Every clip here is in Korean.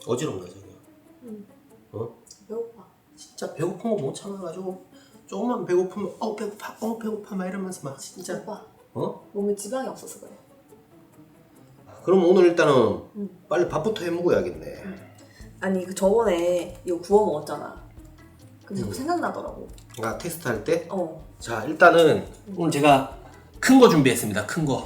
어지럽나 저기? 어? 배고파. 진짜 배고픈 거 못 참아가지고 조금만 배고프면 배고파 막 이러면서 막 진짜 오빠 어? 몸에 지방이 없어서 그래. 그럼 오늘 일단은 빨리 밥부터 해 먹어야겠네. 아니 그 저번에 이거 구워 먹었잖아. 근데 자꾸 생각나더라고. 아 테스트 할 때? 어. 자 일단은 오늘 제가 큰 거 준비했습니다. 큰 거.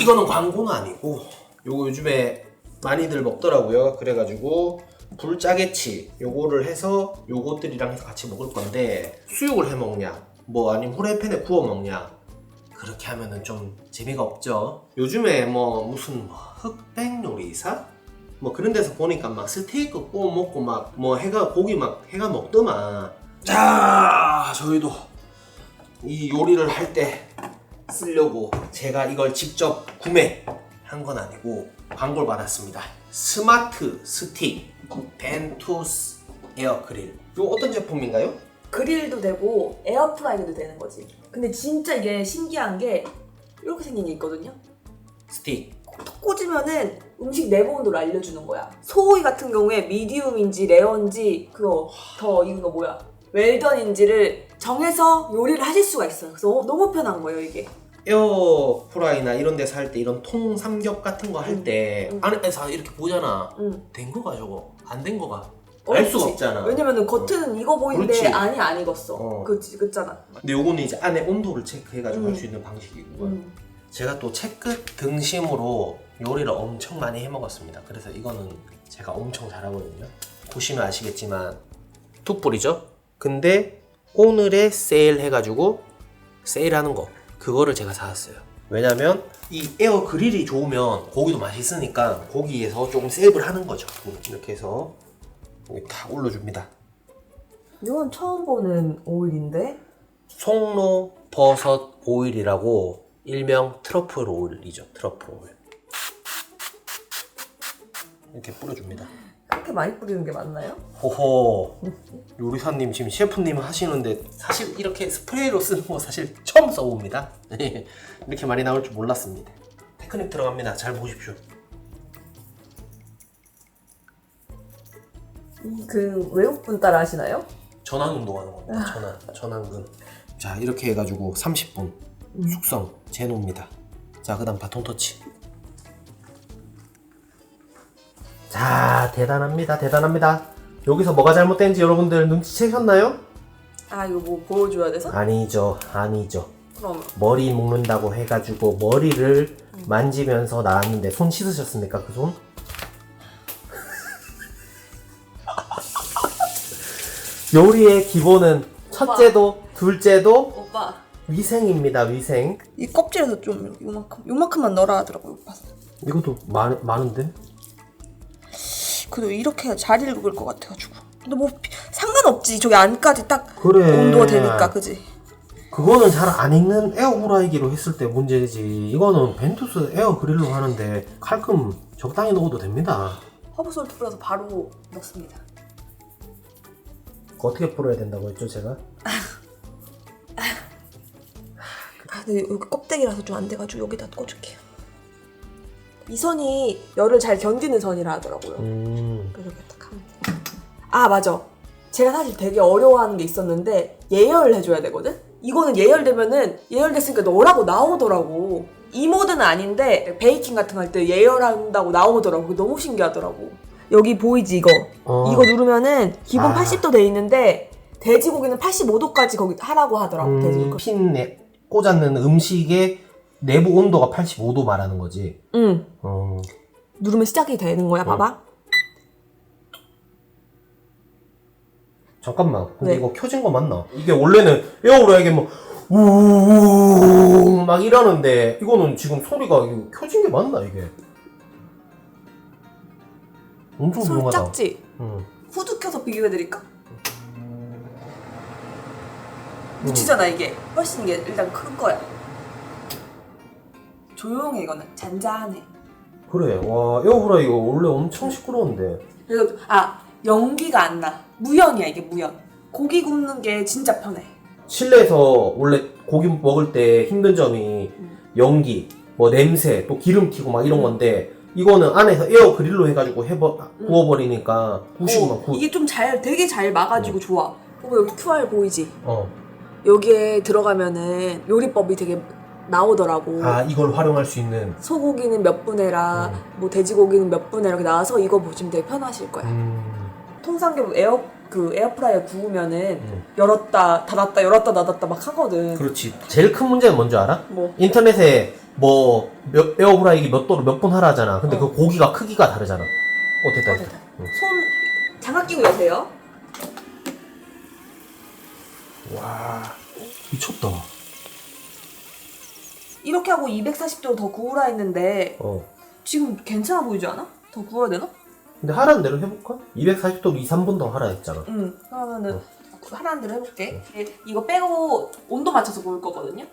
이거는 광고는 아니고 요거 요즘에 많이들 먹더라고요. 그래가지고 불짜게치 요거를 해서 요것들이랑 해서 같이 먹을 건데 수육을 해 먹냐 뭐 아니면 후라이팬에 구워 먹냐 그렇게 하면은 좀 재미가 없죠. 요즘에 뭐 무슨 뭐 흑백 요리사 뭐 그런 데서 보니까 막 스테이크 구워 먹고 막 뭐 해가 고기 막 해가 먹더만. 자 저희도 이 요리를 할 때 쓰려고 제가 이걸 직접 구매한 건 아니고 광고를 받았습니다. 스마트 스틱 벤투스 에어 그릴. 이거 어떤 제품인가요? 그릴도 되고 에어프라이기도 되는 거지. 근데 진짜 이게 신기한 게 이렇게 생긴 게 있거든요. 스틱. 톡 꽂으면은 음식 내부 온도를 알려주는 거야. 소고기 같은 경우에 미디움인지 레어인지 그거 더 익은 거 뭐야 웰던인지를 정해서 요리를 하실 수가 있어요. 그래서 너무 편한 거예요 이게. 에어프라이나 이런 데서 할 때 이런 통 삼겹 같은 거 할 때 안에서 이렇게 보잖아. 된 거가 저거 안 된 거가 알 수가 없잖아. 왜냐면은 겉은 익어 보이는데 그렇지. 안이 안 익었어. 그렇잖아. 근데 요거는 이제 안에 온도를 체크해가지고 할 수 있는 방식이고 제가 또 채끝 등심으로 요리를 엄청 많이 해 먹었습니다. 그래서 이거는 제가 엄청 잘하거든요. 보시면 아시겠지만 툭불이죠. 근데 오늘의 세일 해가지고 세일하는 거 그거를 제가 사왔어요. 왜냐면 이 에어 그릴이 좋으면 고기도 맛있으니까 고기에서 조금 세이브를 하는 거죠. 이렇게 해서 여기 다 올려줍니다. 이건 처음 보는 오일인데? 송로 버섯 오일이라고 일명 트러플 오일이죠. 트러플 오일. 이렇게 뿌려줍니다. 그렇게 많이 뿌리는 게 맞나요? 호호. 요리사님 지금 셰프님 하시는데 사실 이렇게 스프레이로 쓰는 거 사실 처음 써봅니다. 이렇게 많이 나올 줄 몰랐습니다. 테크닉 들어갑니다. 잘 보십시오. 그 외국분 따라 하시나요? 전환 운동하는 겁니다. 전환근. 자 이렇게 해가지고 30분 숙성 재놓습니다. 자 그다음 바톤 터치. 자 대단합니다. 여기서 뭐가 잘못된지 여러분들 눈치채셨나요? 아 이거 뭐 보여줘야 돼서? 아니죠. 그럼 머리 묶는다고 해가지고 머리를 만지면서 나왔는데 손 씻으셨습니까? 그 손? 요리의 기본은 첫째도 둘째도 오빠 위생입니다. 위생. 이 껍질에서 좀 요만큼만 넣어라 하더라고요 오빠. 이것도 많은데? 그래도 이렇게 해야 잘 익을 것 같아가지고. 근데 뭐 상관없지. 저기 안까지 딱 그래. 온도가 되니까 그지? 그거는 잘 안 익는 에어프라이기로 했을 때 문제지. 이거는 벤투스 에어 그릴로 하는데 칼끔 적당히 넣어도 됩니다. 허브솔트 뿌려서 바로 넣습니다. 어떻게 풀어야 된다고 했죠 제가? 근데 여기 껍데기라서 좀 안 돼가지고 여기다 꽂을게요. 이 선이 열을 잘 견디는 선이라 하더라고요. 그래서 이렇게 딱 하면 돼. 아 맞아. 제가 사실 되게 어려워하는 게 있었는데 예열을 해줘야 되거든? 이거는 예열되면은 예열됐으니까 넣으라고 나오더라고. 이 모드는 아닌데 베이킹 같은 거 할 때 예열한다고 나오더라고. 그게 너무 신기하더라고. 여기 보이지 이거? 이거 누르면은 기본 80도 돼 있는데 돼지고기는 85도까지 거기 하라고 하더라고. 돼지고기. 핀에 꽂았는 음식의 내부 온도가 85도 말하는 거지. 응. 누르면 시작이 되는 거야. 봐봐. 잠깐만. 근데 네. 이거 켜진 거 맞나? 이게 원래는 에어프라이기에 뭐 우웅 막 이러는데 이거는 지금 소리가 이거 켜진 게 맞나 이게? 엄청 소리 조용하다. 작지? 후드 켜서 비교해드릴까? 묻히잖아 이게. 훨씬 이게 일단 큰 거야. 조용해 이거는. 잔잔해. 그래. 와 에어프라이기 원래 엄청 시끄러운데. 그래서 연기가 안 나. 무연이야 이게 무연. 고기 굽는 게 진짜 편해. 실내에서 원래 고기 먹을 때 힘든 점이 연기, 뭐 냄새, 또 기름 튀고 막 이런 건데 이거는 안에서 에어 그릴로 해가지고 구워버리니까 구우시고만 이게 좀 되게 잘 막아지고 좋아. 봐봐, 여기 QR 보이지? 어. 여기에 들어가면은 요리법이 되게 나오더라고. 아, 이걸 활용할 수 있는. 소고기는 몇 분해라, 뭐 돼지고기는 몇 분해라 이렇게 나와서 이거 보시면 되게 편하실 거야. 통삼겹 에어프라이어 구우면은 열었다 닫았다 열었다 닫았다 막 하거든. 그렇지. 제일 큰 문제는 뭔지 알아? 뭐? 인터넷에 뭐 에어프라이기 몇 도로 몇 분 하라 하잖아. 근데 그 고기가 크기가 다르잖아. 됐다. 됐다. 손 장갑 끼고 여세요. 와, 미쳤다. 이렇게 하고 240도 더 구우라 했는데 지금 괜찮아 보이지 않아? 더 구워야 되나? 근데 하라는 대로 해볼까? 240도로 2, 3분 더 하라 했잖아. 응. 그러면은 하라는 대로 해볼게. 이거 빼고 온도 맞춰서 구울 거거든요.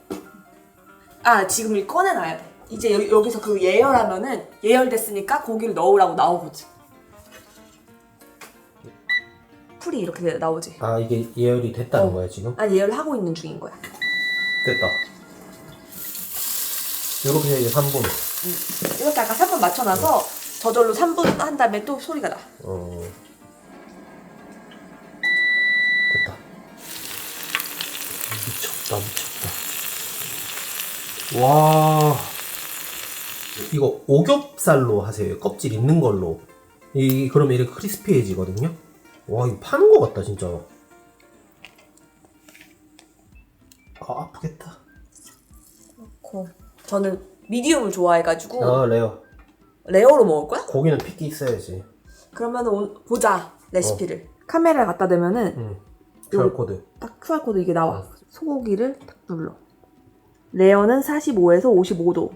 아, 지금 이 꺼내놔야 돼. 이제 여기서 그 예열하면은 예열됐으니까 고기를 넣으라고 나오거든. 풀이 이렇게 나오지. 아, 이게 예열이 됐다는 거야 지금? 아니, 예열을 하고 있는 중인 거야. 됐다. 이렇게 해서 이제 3분. 이렇게 아까 3분 맞춰놔서 저절로 3분 한 다음에 또 소리가 나. 됐다. 미쳤다. 와. 이거 오겹살로 하세요. 껍질 있는 걸로. 그러면 이렇게 크리스피해지거든요. 와, 이거 파는 거 같다 진짜. 아, 아프겠다. 그렇고 저는 미디움을 좋아해가지고 아, 레어로 먹을 거야? 고기는 핏기 있어야지. 그러면은 보자 레시피를. 카메라에 갖다 대면은 QR코드. 딱 QR코드 이게 나와. 소고기를 딱 눌러. 레어는 45에서 55도.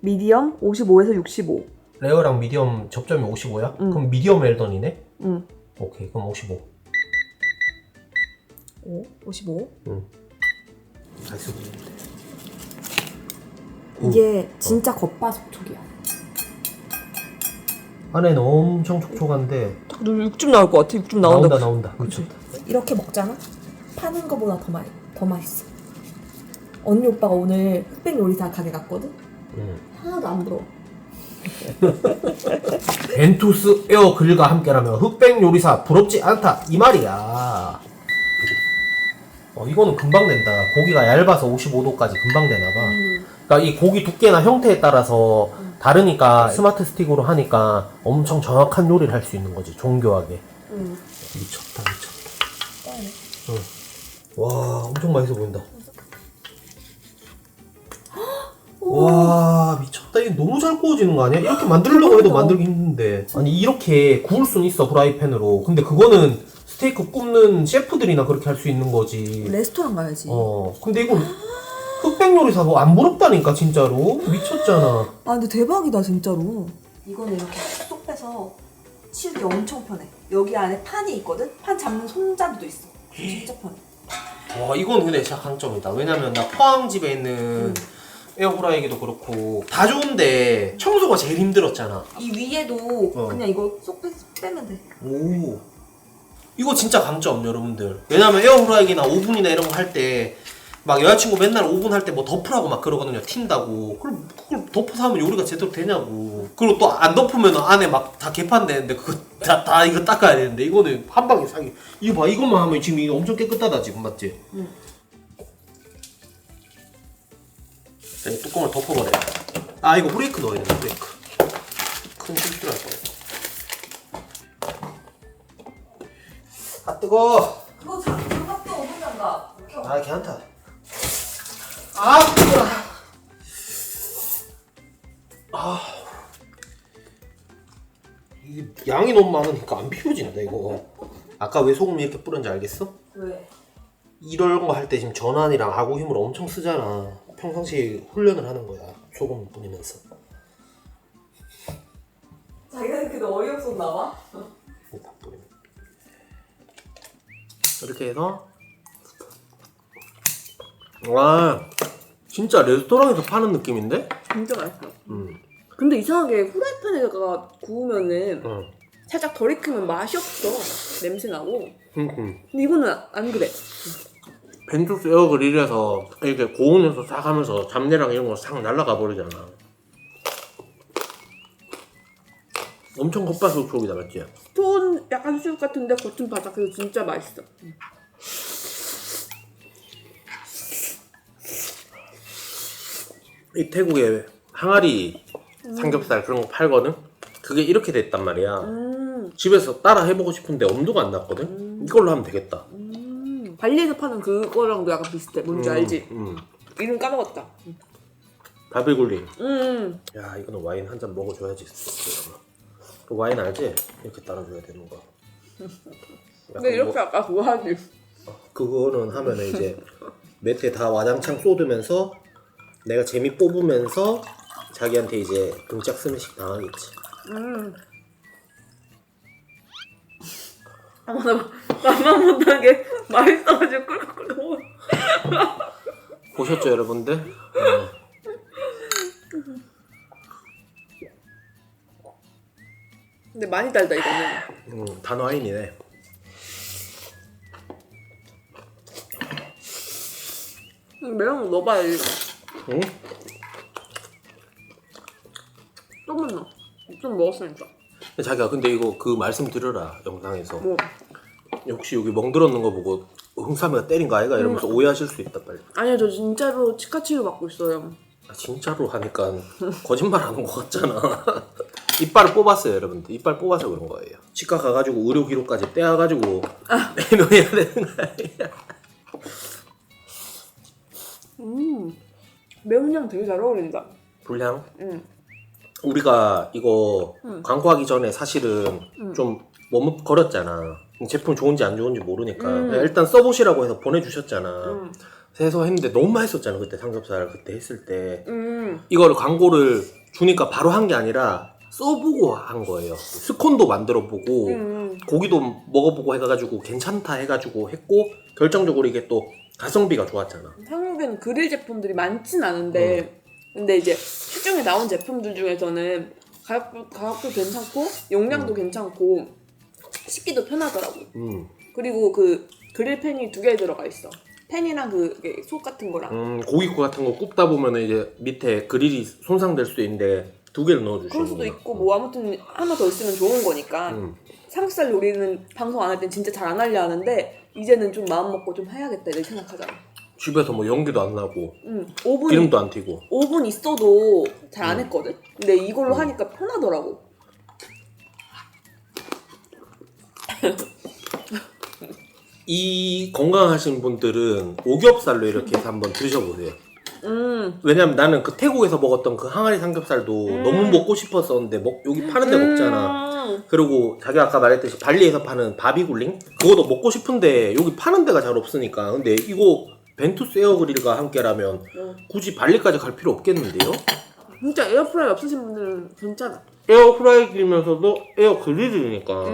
미디엄 55에서 65. 레어랑 미디엄 접점이 55야? 그럼 미디엄 웰던이네? 응. 오케이, 그럼 55. 55? 응. 알겠어. 이게 진짜 겉바속촉이야. 안에는 엄청 촉촉한데 딱 육즙 나올 것 같아. 육즙 나온다. 나온다. 그렇죠. 이렇게 먹잖아? 파는 거보다 더 맛있어. 언니 오빠가 오늘 흑백 요리사 가게 갔거든? 하나도 안 부러워. 벤투스 에어 그릴과 함께라면 흑백 요리사 부럽지 않다 이 말이야. 이거는 금방 된다. 고기가 얇아서 55도까지 금방 되나봐. 그러니까 이 고기 두께나 형태에 따라서 다르니까 스마트 스틱으로 하니까 엄청 정확한 요리를 할 수 있는 거지. 정교하게. 미쳤다. 와, 엄청 맛있어 보인다. 와, 미쳤다. 이게 너무 잘 구워지는 거 아니야? 이렇게 만들려고 해도 만들기 힘든데. 아니, 이렇게 구울 수는 있어, 프라이팬으로. 근데 그거는 스테이크 굽는 셰프들이나 그렇게 할 수 있는 거지. 레스토랑 가야지. 근데 이건 흑백 요리사 뭐 안 부럽다니까, 진짜로. 미쳤잖아. 아, 근데 대박이다, 진짜로. 이거는 이렇게 쏙 빼서 치우기 엄청 편해. 여기 안에 판이 있거든? 판 잡는 손잡이도 있어. 진짜 편해. 와, 이건 근데 진짜 강점이다. 왜냐면 나 포항집에 있는 에어프라이기도 그렇고 다 좋은데 청소가 제일 힘들었잖아. 이 위에도 그냥 이거 쏙 빼면 돼. 오, 이거 진짜 강점 여러분들. 왜냐면 에어프라이기나 오븐이나 이런 거 할 때 막 여자친구 맨날 오븐 할 때 뭐 덮으라고 막 그러거든요. 튄다고. 그걸 덮어서 하면 요리가 제대로 되냐고. 그리고 또 안 덮으면 안에 막 다 개판되는데 그거 다 이거 닦아야 되는데 이거는 한 방에 사기. 이거 봐, 이것만 하면 지금 이거 엄청 깨끗하다 지금, 맞지? 자, 이 뚜껑을 덮어버려. 아, 이거 브레이크 넣어야 되나? 브레이크. 큰 실수를 할 뻔했어. 아, 뜨거. 그거 장갑도 오븐 장갑. 아, 괜찮다. 아, 뜨거워. 이게 양이 너무 많으니까 안 비워진다 이거. 아까 왜 소금 이렇게 뿌렸는지 알겠어? 왜? 이런 거 할 때 지금 전환이랑 아구 힘을 엄청 쓰잖아. 평상시에 훈련을 하는 거야. 소금 뿌리면서. 자기가 그렇게 어이없었나 봐? 딱 뿌리면. 이렇게 해서. 와, 진짜 레스토랑에서 파는 느낌인데? 진짜 맛있어. 근데 이상하게 후라이팬에다가 구우면은 살짝 덜 익히면 맛이 없어. 냄새 나고. 근데 이거는 안 그래. 벤투스 에어그릴에서 이렇게 고온에서 싹 하면서 잡내랑 이런 거 싹 날아가 버리잖아. 엄청 겉바속촉이다, 맞지? 톤 약간 수육 같은데 겉은 바삭해서 진짜 맛있어. 이 태국에 항아리 삼겹살 그런 거 팔거든? 그게 이렇게 됐단 말이야. 집에서 따라 해보고 싶은데 엄두가 안 났거든? 이걸로 하면 되겠다. 발리에서 파는 그거랑도 약간 비슷해. 뭔지 알지? 이름 까먹었다. 바비굴리. 야, 이거는 와인 한 잔 먹어줘야지. 그 와인 알지? 이렇게 따라줘야 되는 거. 근데 이렇게 뭐, 아까 그거 하지. 그거는 하면은 이제 몇 대 다 와장창 쏟으면서 내가 재미 뽑으면서 자기한테 이제 등짝 스매식 당하겠지. 아, 나 맛만 못하게 맛있어가지고 꿀꿀꿀 먹어. 보셨죠, 여러분들? 근데 많이 달다 이거는. 단와인이네. 매운 거 넣어봐야지. 응? 조금만 넣어. 좀 먹었으니까. 자기야, 근데 이거 그 말씀 들으라, 영상에서. 뭐. 혹시 여기 멍들었는 거 보고 흥삼이가 때린 거 아이가? 이러면서 오해하실 수 있다, 빨리. 아니요, 저 진짜로 치과 치료 받고 있어요. 아, 진짜로 하니까 거짓말 하는 거 같잖아. 이빨을 뽑았어요, 여러분들. 이빨 뽑아서 그런 거예요. 치과 가가지고 의료 기록까지 떼어가지고 내놓아야 되는 거예요. 매운 향 되게 잘 어울린다. 불향? 응. 우리가 이거 광고하기 전에 사실은 좀 머뭇거렸잖아. 제품 좋은지 안 좋은지 모르니까 그냥 일단 써보시라고 해서 보내주셨잖아. 그래서 했는데 너무 맛있었잖아, 그때 삼겹살 그때 했을 때. 이거를 광고를 주니까 바로 한 게 아니라 써보고 한 거예요. 스콘도 만들어보고 고기도 먹어보고 해가지고 괜찮다 해가지고 했고 결정적으로 이게 또 가성비가 좋았잖아. 한국에는 그릴 제품들이 많진 않은데 근데 이제 시중에 나온 제품들 중에서는 가격도 괜찮고 용량도 괜찮고 씻기도 편하더라고. 그리고 그 그릴 팬이 2개 들어가 있어. 팬이랑 그 속 같은 거랑. 고기국 같은 거 굽다 보면 이제 밑에 그릴이 손상될 수도 있는데 2개를 넣어주시는 그럴 수도 있고 뭐 아무튼 하나 더 있으면 좋은 거니까. 삼겹살 요리는 방송 안 할 땐 진짜 잘 안 하려 하는데 이제는 좀 마음 먹고 좀 해야겠다 이렇게 생각하잖아. 집에서 뭐 연기도 안 나고 오븐, 기름도 안 튀고 오븐 있어도 잘 안 했거든? 근데 이걸로 하니까 편하더라고. 이 건강하신 분들은 오겹살로 이렇게 해서 한번 드셔보세요. 왜냐면 나는 그 태국에서 먹었던 그 항아리 삼겹살도 너무 먹고 싶었었는데 여기 파는 데 먹잖아. 그리고 자기가 아까 말했듯이 발리에서 파는 바비굴링? 그것도 먹고 싶은데 여기 파는 데가 잘 없으니까. 근데 이거 벤투스 에어그릴과 함께라면 굳이 발리까지 갈 필요 없겠는데요? 진짜 에어프라이 없으신 분들은 괜찮아. 에어프라이기면서도 에어그릴이니까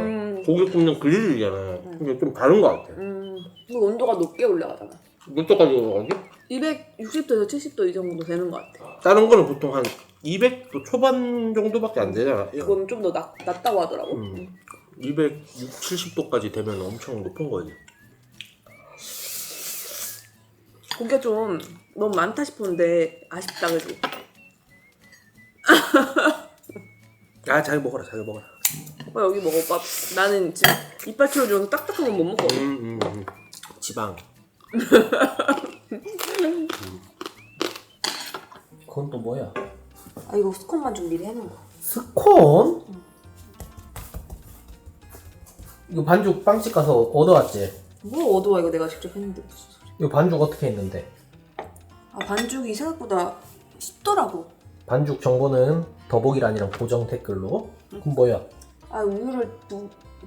고기 굽는 그릴이잖아요. 근데 좀 다른 것 같아. 그 온도가 높게 올라가잖아. 몇 도까지 올라가지? 260도에서 70도 이 정도 되는 것 같아. 다른 거는 보통 한 200도 초반 정도밖에 안 되잖아. 이건 좀 더 낮다고 하더라고. 260, 70도까지 되면 엄청 높은 거지. 고기가 좀 너무 많다 싶었는데 아쉽다 그지? 아, 자기 먹어라, 자기 먹어라. 오빠 여기 먹어봐. 나는 지금 이빨 치료 중에서 딱딱한 건 못 먹거든. 지방. 그건 또 뭐야? 아 이거 스콘만 좀 미리 해놓은 거. 스콘? 이거 반죽 빵집 가서 얻어왔지? 뭐 어두워 이거 내가 직접 했는데 무슨 소리. 이거 반죽 어떻게 했는데? 아 반죽이 생각보다 쉽더라고. 반죽 정보는 더보기란이랑 고정 댓글로. 그럼 뭐야? 아 우유를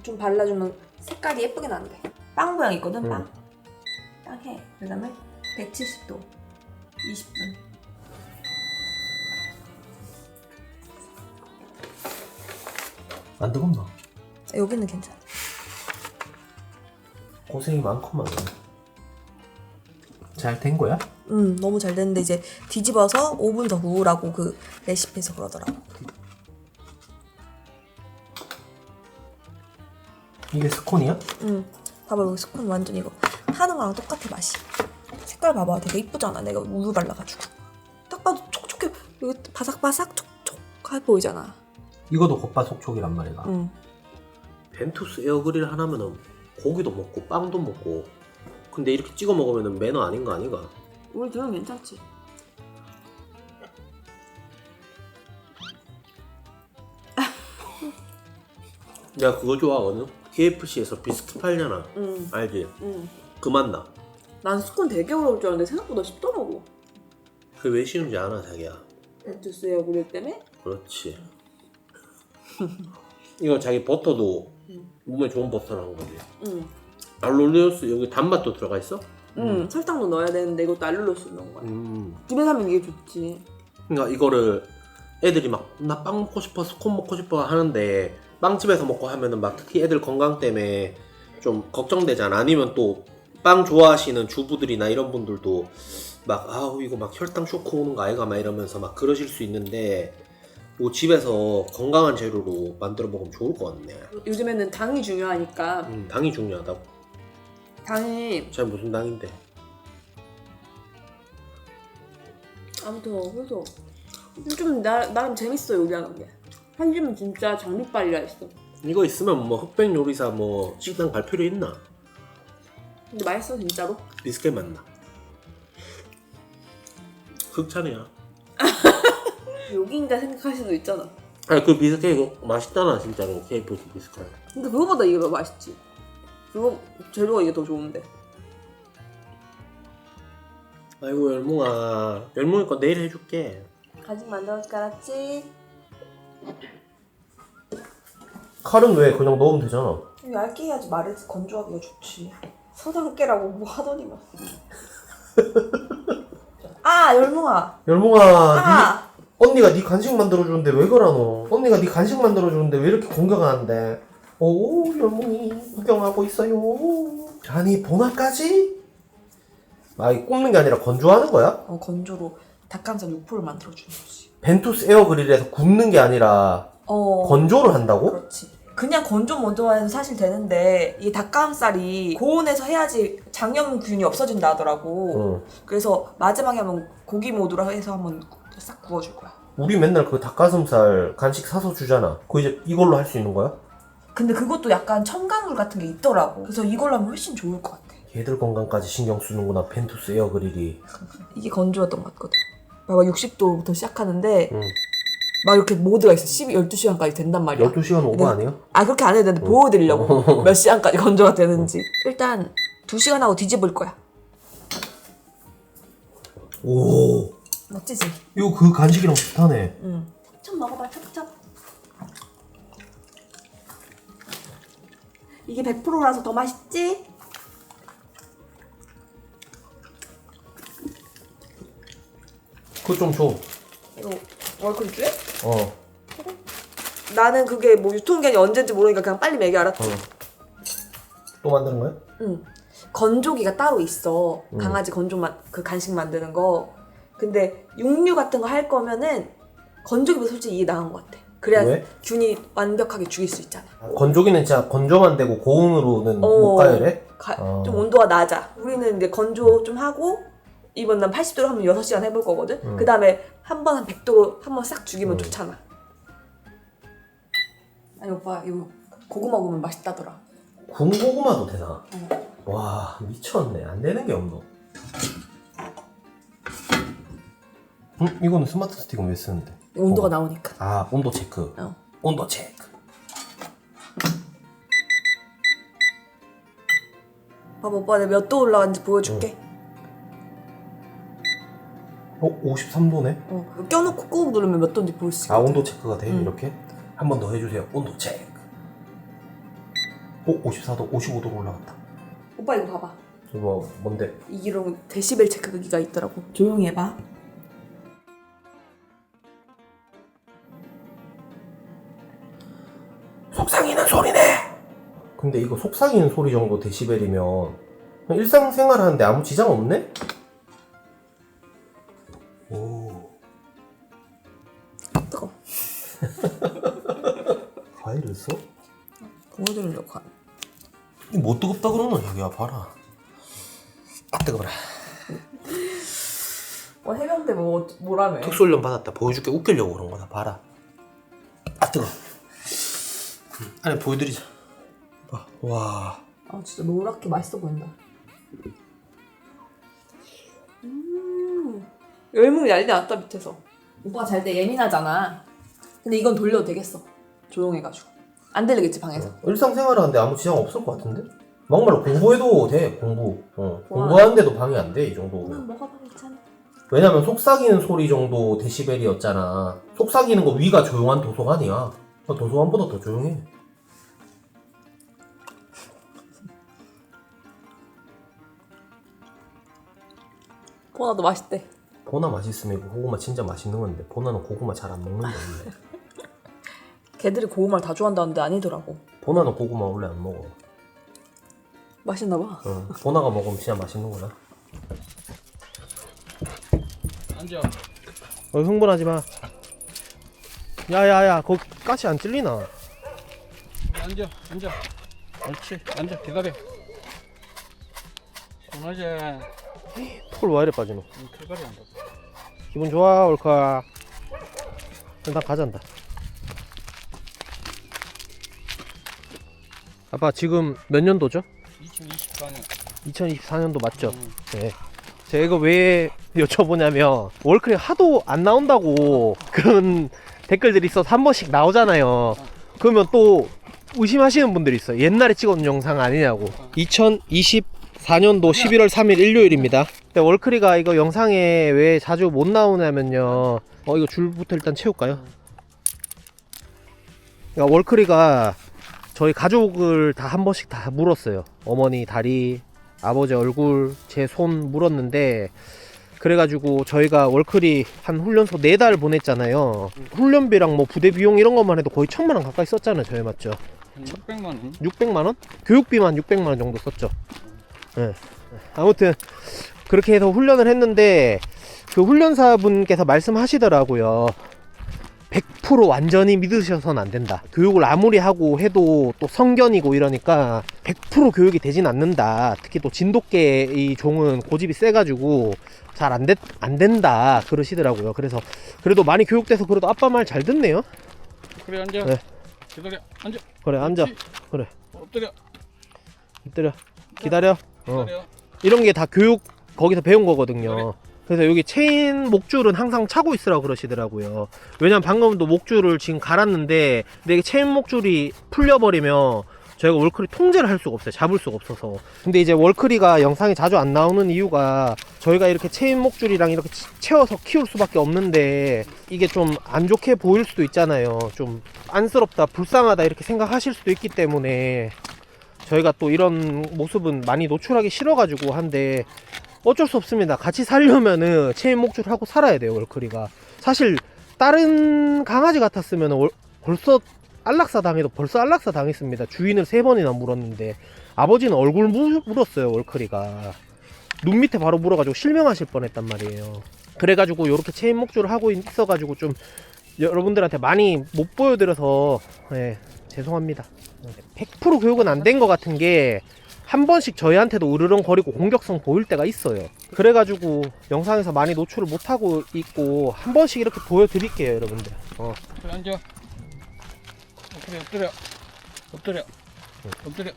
좀 발라주면 색깔이 예쁘게 나는데. 빵 모양 있거든 빵. 빵 해. 그다음에 170도 20분. 안 뜨겁나? 여기는 괜찮아. 고생이 많구만. 잘 된 거야? 너무 잘 됐는데 이제 뒤집어서 5분 더 구우라고 그 레시피에서 그러더라고. 이게 스콘이야? 봐봐 여기 스콘 완전 이거 타는 거랑 똑같아 맛이. 색깔 봐봐 되게 이쁘잖아. 내가 우유 발라가지고 딱 봐도 촉촉해. 여기 바삭바삭 촉촉해 보이잖아. 이것도 겉바속촉이란 말이야. 응. 벤투스 에어그릴 하나면은 고기도 먹고 빵도 먹고. 근데 이렇게 찍어 먹으면은 매너 아닌 거 아니가? 우리 둘은 괜찮지. 내가 그거 좋아하거든. KFC에서 비스킷 팔잖아. 응. 알지? 응. 그 맛나. 난 스콘 되게 어려울 줄 알았는데 생각보다 쉽더라고. 그게 왜 쉬운지 아나 자기야? 벤투스 에어그릴 때문에? 그렇지. 이거 자기 버터도 응. 몸에 좋은 버터라는 거지. 응. 알룰로스 여기 단맛도 들어가 있어? 응. 설탕도 넣어야 되는데 이것도 알룰로스 넣은 거야. 집에서 하면 이게 좋지. 그러니까 이거를 애들이 막 나 빵 먹고 싶어 스콘 먹고 싶어 하는데 빵집에서 먹고 하면은 막 특히 애들 건강 때문에 좀 걱정되잖아. 아니면 또 빵 좋아하시는 주부들이나 이런 분들도 막 아우 이거 막 혈당 쇼크 오는 거 아이가 막 이러면서 막 그러실 수 있는데 뭐 집에서 건강한 재료로 만들어 먹으면 좋을 것 같네. 요즘에는 당이 중요하니까 당이 중요하다고? 당이 잘 무슨 당인데? 아무튼 그래서 좀 나름 재밌어 요리하는 게. 한 집은 진짜 장비빨이라 했어. 이거 있으면 뭐 흑백 요리사 뭐 식당 갈 필요 있나? 근데 맛있어 진짜로. 비슷하게 맛나. 흑찬이야. 여기인가 생각할 수도 있잖아. 아니 그 비스켓 이거 맛있잖아 진짜로. KFC 비스켓. 근데 그거보다 이게 더 맛있지. 그거 재료가 이게 더 좋은데. 아이고 열몽아, 열몽이 거 내일 해줄게. 가지 만들어줄까 알았지? 칼은 왜 그냥 넣으면 되잖아. 얇게 해야지 말해지 건조하기가 좋지. 서당깨라고 뭐 하더니만. 아 열몽아. 열몽아, 아. 언니가 네 간식 만들어주는데 왜 그러노? 언니가 네 간식 만들어주는데 왜 이렇게 공격하는데? 오 열몽이 구경하고 있어요. 아니 보나까지? 아 이 굽는 게 아니라 건조하는 거야? 건조로 닭가슴살 육포를 만들어주는 거지. 벤투스 에어그릴에서 굽는 게 아니라 건조를 한다고? 그렇지. 그냥 건조 먼저 해도 사실 되는데 이 닭가슴살이 고온에서 해야지 장염균이 없어진다 하더라고. 그래서 마지막에 한번 고기 모드로 해서 한번 싹 구워줄 거야. 우리 맨날 그 닭가슴살 간식 사서 주잖아. 그거 이제 이걸로 할 수 있는 거야? 근데 그것도 약간 첨가물 같은 게 있더라고. 그래서 이걸로 하면 훨씬 좋을 것 같아. 얘들 건강까지 신경 쓰는구나 벤투스 에어그릴이. 이게 건조였던 것 같거든. 봐봐 60도부터 시작하는데 막 이렇게 모드가 있어. 12시간까지 된단 말이야. 12시간 오버 아니야? 아 그렇게 안 해도 되는데 보여드리려고 몇 시간까지 건조가 되는지. 일단 2시간 하고 뒤집을 거야. 오, 멋지지? 이거 그 간식이랑 비슷하네. 응. 찹찹 먹어봐 찹찹. 이게 100%라서 더 맛있지? 그거 좀 줘. 이거 월클 주에? 어. 나는 그게 뭐 유통기한이 언제인지 모르니까 그냥 빨리 먹여 알았지? 또 만드는 거야? 응. 건조기가 따로 있어. 강아지 그 간식 만드는 거. 근데 육류 같은 거 할 거면은 건조기보다 솔직히 이게 나은 것 같아. 그래야 왜? 균이 완벽하게 죽일 수 있잖아. 건조기는 진짜 건조만 되고 고온으로는 못 가열해? 좀 온도가 낮아. 우리는 이제 건조 좀 하고 이번 난 80도로 한번 6시간 해볼 거거든? 그 다음에 한 번 한 100도로 한 번 싹 죽이면 좋잖아. 아니 오빠 이거 고구마 먹으면 맛있다더라. 군고구마도 되나? 와 미쳤네. 안 되는 게 없노. 이거는 스마트 스틱은 왜 쓰는데? 온도가 나오니까. 아 온도 체크. 온도 체크. 봐봐 오빠 내가 몇 도 올라갔는지 보여줄게. 53도네? 껴놓고 꾹 누르면 몇 도인지 볼 수 있어. 아 온도 체크가 돼? 이렇게? 한 번 더 해주세요. 온도 체크. 54도, 55도로 올라갔다. 오빠 이거 봐봐. 이거 뭔데? 이런 데시벨 체크기가 있더라고. 조용히 해봐. 속상이는 소리네. 근데 이거 속삭이는 소리 정도 데시벨이면 그냥 일상생활 하는데 아무 지장 없네? 오. 뜨거. 과일을 써? 보여드리려고 하네. 이거 뭐 뜨겁다 그러노 자기야 봐라. 아 뜨거워라. 해병대 뭐라며? 특수훈련 받았다 보여줄게. 웃기려고 그런 거다 봐라. 아 뜨거. 안에 보여드리자. 와. 아 진짜 노랗게 맛있어 보인다. 열무가 난리 났다 밑에서. 오빠가 잘 때 예민하잖아. 근데 이건 돌려도 되겠어. 조용해가지고. 안 들리겠지 방에서. 일상생활 하는데 아무 지장 없을 것 같은데? 막말로 공부해도 돼. 공부. 공부하는데도 방해 안 돼 이 정도. 먹어봐 괜찮아. 왜냐면 속삭이는 소리 정도 데시벨이었잖아. 속삭이는 거 위가 조용한 도서관이야. 도서관보다 더 조용해. 보나도 맛있대. 보나 맛있으면 이거 고구마 진짜 맛있는 건데 보나는 고구마 잘 안 먹는데 원래. 걔들이 고구마를 다 좋아한다는데 아니더라고. 보나는 고구마 원래 안 먹어. 맛있나 봐. 보나가 먹으면 진짜 맛있는구나. 앉아. 흥분하지 마. 야야야, 거기 가시 안 찔리나? 앉아. 옳지. 앉아. 기다려. 시원하지. 털 왜 이래 빠지노? 칼갈이 안 닿아. 기분 좋아, 올카? 일단 가자한다. 아빠 지금 몇 년도죠? 2024년. 2024년도 맞죠? 네. 제가 이거 왜 여쭤보냐면 월클이 하도 안 나온다고 그런 댓글들이 있어서 한 번씩 나오잖아요. 그러면 또 의심하시는 분들이 있어요. 옛날에 찍었는 영상 아니냐고. 2024년도 11월 3일 일요일입니다. 근데 월클이가 이거 영상에 왜 자주 못 나오냐면요. 이거 줄부터 일단 채울까요? 그러니까 월클이가 저희 가족을 다 한 번씩 다 물었어요. 어머니 다리, 아버지 얼굴, 제 손 물었는데, 그래가지고 저희가 월클이 한 훈련소 4달 보냈잖아요. 훈련비랑 뭐 부대 비용 이런 것만 해도 거의 1000만원 가까이 썼잖아요. 저희 맞죠? 한 600만원? 600만원? 교육비만 600만원 정도 썼죠. 네. 아무튼 그렇게 해서 훈련을 했는데 그 훈련사분께서 말씀하시더라고요. 100% 완전히 믿으셔서는 안 된다. 교육을 아무리 하고 해도 또 성견이고 이러니까 100% 교육이 되진 않는다. 특히 또 진돗개 이 종은 고집이 세가지고 잘 안 된다 그러시더라고요. 그래서 그래도 많이 교육돼서 그래도 아빠 말 잘 듣네요. 그래 앉아. 네. 기다려. 앉아. 그래 앉아. 그렇지. 그래 엎드려. 기다려. 기다려. 기다려. 이런 게 다 교육 거기서 배운 거거든요. 그래서 여기 체인 목줄은 항상 차고 있으라고 그러시더라고요. 왜냐면 방금도 목줄을 지금 갈았는데 근데 이게 체인 목줄이 풀려버리면 저희가 월클이 통제를 할 수가 없어요. 잡을 수가 없어서. 근데 이제 월클이가 영상에 자주 안 나오는 이유가 저희가 이렇게 체인 목줄이랑 이렇게 채워서 키울 수밖에 없는데 이게 좀 안 좋게 보일 수도 있잖아요. 좀 안쓰럽다, 불쌍하다 이렇게 생각하실 수도 있기 때문에 저희가 또 이런 모습은 많이 노출하기 싫어가지고 한데 어쩔 수 없습니다. 같이 살려면은 체인 목줄을 하고 살아야 돼요. 월클이가 사실 다른 강아지 같았으면 벌써 안락사 당했습니다. 주인을 3번이나 물었는데 아버지는 얼굴 물었어요. 월클이가 눈 밑에 바로 물어가지고 실명하실 뻔했단 말이에요. 그래가지고 이렇게 체인 목줄을 하고 있어가지고 좀 여러분들한테 많이 못 보여드려서 죄송합니다. 100% 교육은 안 된 것 같은 게 한 번씩 저희한테도 으르렁거리고 공격성 보일 때가 있어요. 그래가지고 영상에서 많이 노출을 못하고 있고 한 번씩 이렇게 보여드릴게요. 여러분들 그래 앉아. 엎드려. 엎드려.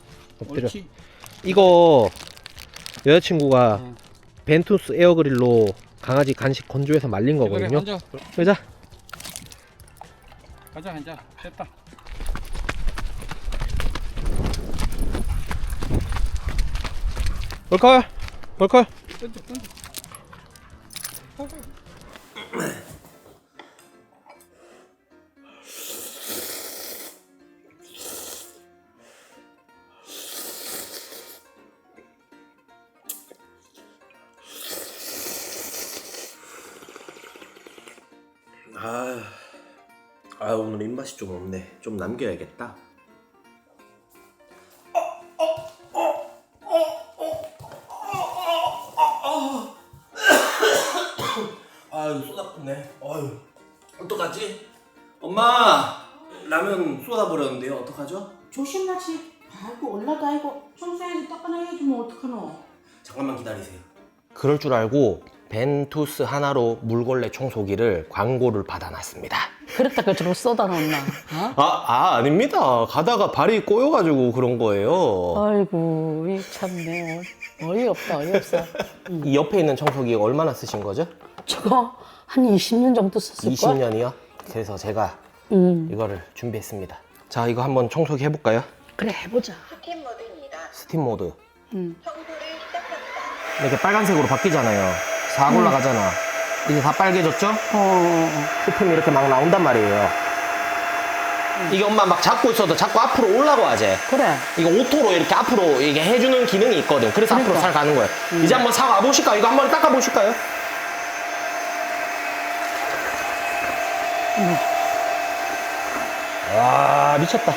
옳지. 이거 여자친구가 벤투스 에어그릴로 강아지 간식 건조해서 말린 거거든요. 앉아. 그러자. 가자 앉아. 됐다. 월컬 던져. 오늘 입맛이 좀 없네. 좀 남겨야겠다. 아유 쏟아붓네. 아유 어떡하지? 엄마 라면 쏟아버렸는데요. 어떡하죠? 조심하지. 아이고 올라도 아이고 청소해야지 닦아놔야지 뭐 어떡하노. 잠깐만 기다리세요. 그럴 줄 알고 벤투스 하나로 물걸레 청소기를 광고를 받아놨습니다. 그랬다가 저러고 쏟아 놓나? 어? 아닙니다. 가다가 발이 꼬여가지고 그런 거예요. 아이고, 이 참네. 어이없다, 어이없어. 이 옆에 있는 청소기 얼마나 쓰신 거죠? 저거 한 20년 정도 썼을걸? 20년이요? 그래서 제가 이거를 준비했습니다. 자, 이거 한번 청소기 해볼까요? 그래, 해보자. 스팀 모드입니다. 스팀 모드. 청소를 시작합니다. 이렇게 빨간색으로 바뀌잖아요. 싹 올라가잖아. 이제 다 빨개졌죠? 스팀이 이렇게 막 나온단 말이에요. 이게 엄마 막 잡고 있어도 자꾸 앞으로 올라고 하지. 그래. 이거 오토로 이렇게 앞으로 이게 해주는 기능이 있거든. 그래서 앞으로 잘 가는 거예요. 이제 한번 싹 와보실까요? 이거 한번 닦아보실까요? 와, 미쳤다.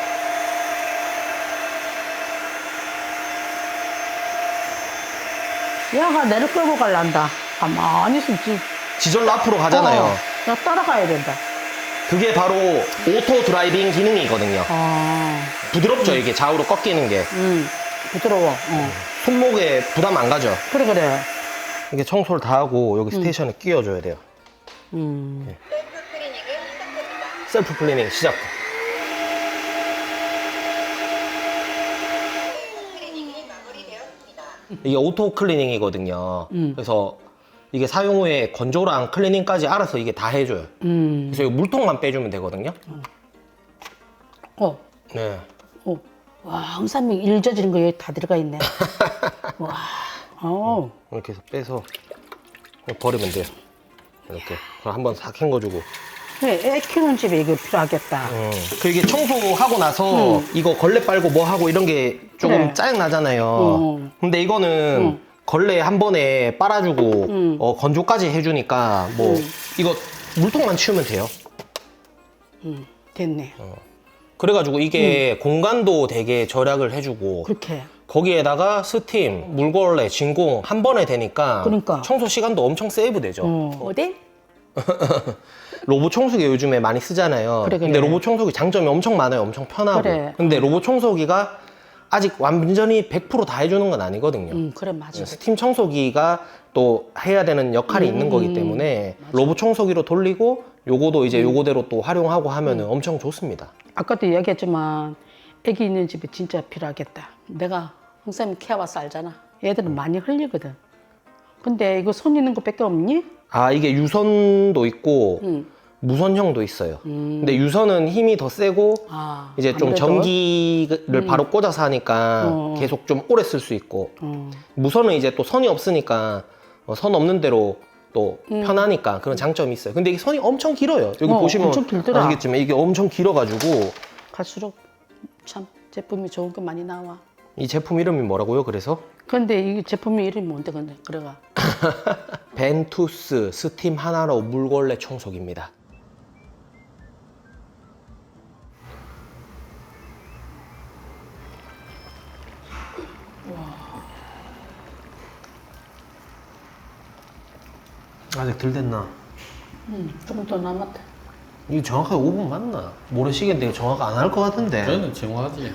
얘가 내를 끌고 갈란다. 가만히 있지. 지절로 앞으로 가잖아요. 나 따라가야 된다. 그게 바로 오토 드라이빙 기능이거든요. 부드럽죠, 이게 좌우로 꺾이는 게. 부드러워. 손목에 부담 안 가죠. 그래, 그래. 이게 청소를 다 하고 여기 스테이션에 끼워줘야 돼요. 셀프 클리닉을 시작합니다. 셀프 클리닝 시작. 클리닉이 마무리되었습니다. 이게 오토 클리닝이거든요. 그래서 이게 사용 후에 건조랑 클리닝까지 알아서 이게 다 해줘요. 그래서 이 물통만 빼주면 되거든요. 네. 와, 황삼이 일 저지른 거 여기 다 들어가 있네. 와, 이렇게 해서 빼서 버리면 돼요. 이렇게. 그럼 한번 싹 헹궈주고. 그래, 애 키우는 집에 이거 필요하겠다. 그 이게 청소하고 나서 이거 걸레 빨고 뭐 하고 이런 게 조금 그래. 짜증 나잖아요. 근데 이거는 걸레 한 번에 빨아주고 건조까지 해주니까 뭐 이거 물통만 치우면 돼요. 됐네. 그래가지고 이게 공간도 되게 절약을 해주고 그렇게. 거기에다가 스팀, 물걸레, 진공 한 번에 되니까 그러니까. 청소 시간도 엄청 세이브 되죠. 어디? 로봇 청소기 요즘에 많이 쓰잖아요. 그래, 그래. 근데 로봇 청소기 장점이 엄청 많아요. 엄청 편하고. 그래. 근데 로봇 청소기가 아직 완전히 100%다 해주는 건 아니거든요. 그래, 맞아. 스팀 청소기가 또 해야 되는 역할이 있는 거기 때문에 로봇 청소기로 돌리고 요거도 이제 요거대로 또 활용하고 하면은 엄청 좋습니다. 아까도 이야기했지만 애기 있는 집에 진짜 필요하겠다. 내가 항상 키워봐서 알잖아. 애들은 많이 흘리거든. 근데 이거 손 있는 거 밖에 없니? 아, 이게 유선도 있고 무선형도 있어요. 근데 유선은 힘이 더 세고 이제 좀 아무래도? 전기를 바로 꽂아서 하니까 계속 좀 오래 쓸 수 있고 무선은 이제 또 선이 없으니까 선 없는 대로 또 편하니까 그런 장점이 있어요. 근데 이게 선이 엄청 길어요. 여기 보시면 엄청 길더라. 아시겠지만 이게 엄청 길어가지고 갈수록 참 제품이 좋은 게 많이 나와. 이 제품 이름이 뭐라고요? 그래서 근데 이 제품이 이름이 뭔데 근데 그래가 벤투스 스팀 하나로 물걸레 청소기입니다. 아직 덜 됐나? 조금 더 남았다. 이거 정확하게 5분 맞나? 모르시겠는데 정확 안 할 것 같은데. 저는 정확하지.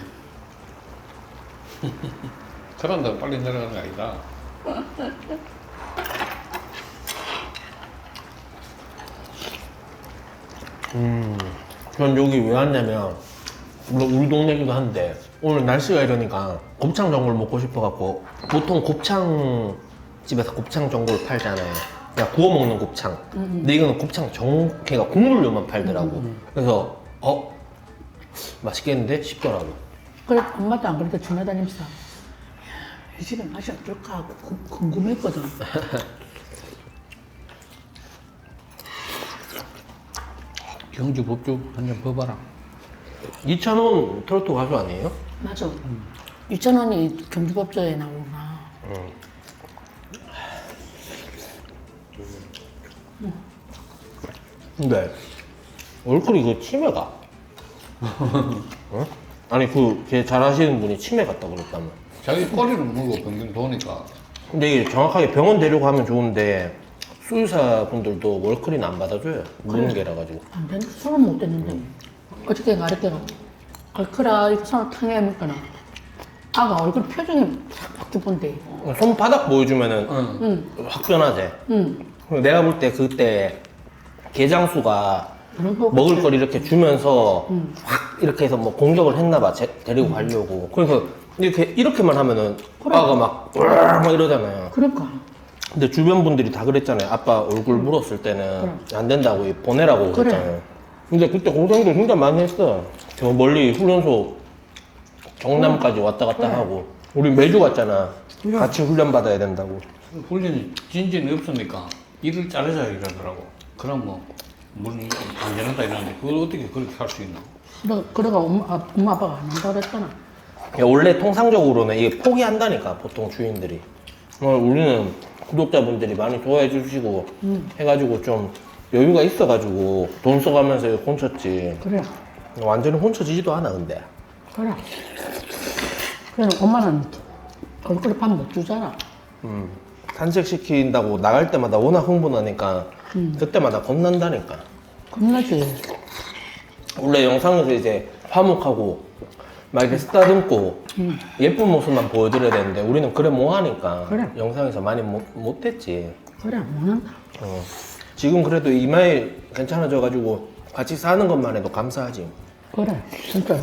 그런다고 빨리 내려가는 게 아니다. 전 여기 왜 왔냐면 물론 우리 동네기도 한데 오늘 날씨가 이러니까 곱창 전골 먹고 싶어갖고 보통 곱창 집에서 곱창 전골 팔잖아요. 그냥 구워 먹는 곱창. 근데 이거는 곱창 걔가 국물류만 팔더라고. 그래서 맛있겠는데 싶더라고. 그래 엄마도 안 그래도 지나다니면서 이 집에 맛이 어떨까 하고 궁금했거든. 경주 법주 한 잔 봐봐라. 2,000원 트로트 가수 아니에요? 맞아. 6,000원이 경주법조에 나오구나. 근데 얼굴이 그 치매가 어? 아니 걔 잘하시는 분이 치매 같다 그랬다며. 자기 꼬리를 물고 병경 도니까. 근데 이게 정확하게 병원 데리고 가면 좋은데 수의사 분들도 월클인 안 받아줘요. 무는 개라 가지고. 안 되는데 손을 못 댔는데. 어저께 가르쳐가 얼크라 이거 손을 탕해 먹거나 아가 얼굴 표정이 싹 바뀌본데. 손바닥 보여주면은 확 변하지. 내가 볼 때 그때 개장수가 그리고 먹을 걸 이렇게 주면서 확 이렇게 해서 뭐 공격을 했나 봐. 데리고 가려고. 그래서 이렇게만 하면은 아가 막 이러잖아요. 그러니까 근데 주변 분들이 다 그랬잖아요. 아빠 얼굴 물었을 때는 안 된다고 보내라고 그래. 그랬잖아요. 근데 그때 고생도 진짜 많이 했어. 저 멀리 훈련소 경남까지 왔다 갔다 하고 우리 매주 갔잖아. 같이 훈련 받아야 된다고. 훈련이 진전이 없으니까 일을 잘해서 이러더라고. 그럼 뭐 물론 안 되는다 이러는데 그걸 어떻게 그렇게 할 수 있나? 그래가 엄마 아빠가 안 한다 그랬잖아. 야, 원래 통상적으로는 이게 포기한다니까 보통 주인들이. 우리는 구독자분들이 많이 좋아해 주시고 해가지고 좀 여유가 있어가지고 돈 써가면서 훔쳤지. 그래. 완전히 훔쳐지지도 않아 근데. 그래. 그래 엄마는 얼굴에 밥 못 주잖아. 산책시킨다고 나갈 때마다 워낙 흥분하니까 그때마다 겁난다니까. 겁나지. 원래 영상에서 이제 화목하고 막 이렇게 쓰다듬고 예쁜 모습만 보여드려야 되는데 우리는 그래 뭐하니까 그래. 영상에서 많이 못했지. 그래 못한다. 지금 그래도 이마에 괜찮아져가지고 같이 사는 것만 해도 감사하지. 그래 진짜